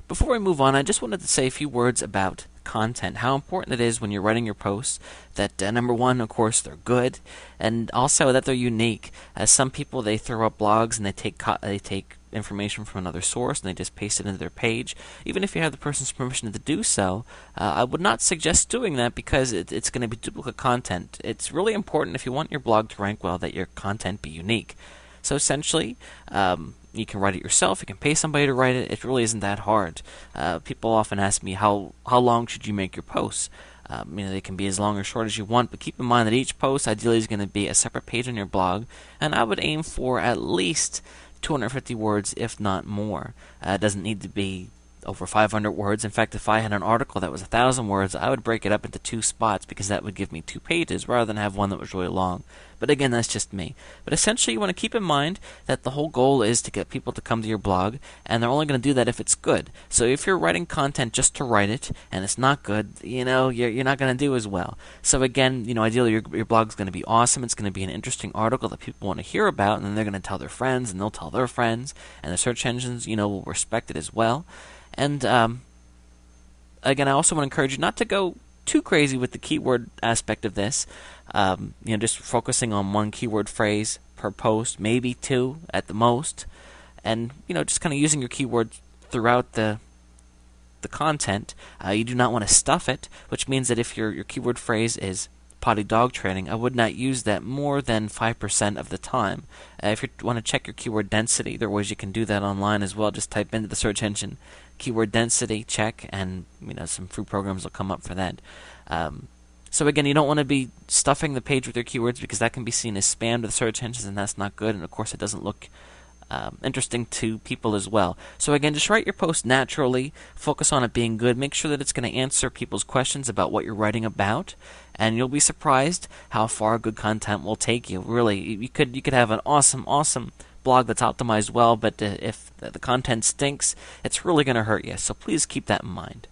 Before we move on, I just wanted to say a few words about content, how important it is when you're writing your posts that number one, of course, they're good, and also that they're unique. As some people, they throw up blogs and they take information from another source and they just paste it into their page. Even if you have the person's permission to do so, I would not suggest doing that because it's going to be duplicate content. It's really important if you want your blog to rank well that your content be unique. So essentially, you can write it yourself. You can pay somebody to write it. It really isn't that hard. People often ask me how long should you make your posts. They can be as long or short as you want, but keep in mind that each post ideally is going to be a separate page on your blog, and I would aim for at least 250 words, if not more. It doesn't need to be over 500 words. In fact, if I had an article that was 1,000 words, I would break it up into 2 spots because that would give me 2 pages rather than have one that was really long. But again, that's just me. But essentially, you want to keep in mind that the whole goal is to get people to come to your blog, and they're only going to do that if it's good. So if you're writing content just to write it, and it's not good, you're not going to do as well. So again, ideally your blog's going to be awesome. It's going to be an interesting article that people want to hear about, and then they're going to tell their friends, and they'll tell their friends, and the search engines, will respect it as well. And again, I also want to encourage you not to go too crazy with the keyword aspect of this. Just focusing on one keyword phrase per post, maybe 2 at the most, and just kind of using your keywords throughout the content. You do not want to stuff it, which means that if your keyword phrase is potty dog training, I would not use that more than 5% of the time. If you want to check your keyword density, there are ways you can do that online as well. Just type into the search engine keyword density, check, and some free programs will come up for that. So again, you don't want to be stuffing the page with your keywords because that can be seen as spam to the search engines, and that's not good. And of course, it doesn't look interesting to people as well. So again, just write your post naturally, focus on it being good, make sure that it's going to answer people's questions about what you're writing about, and you'll be surprised how far good content will take you. Really, you could have an awesome blog that's optimized well, but if the content stinks, it's really going to hurt you. So please keep that in mind.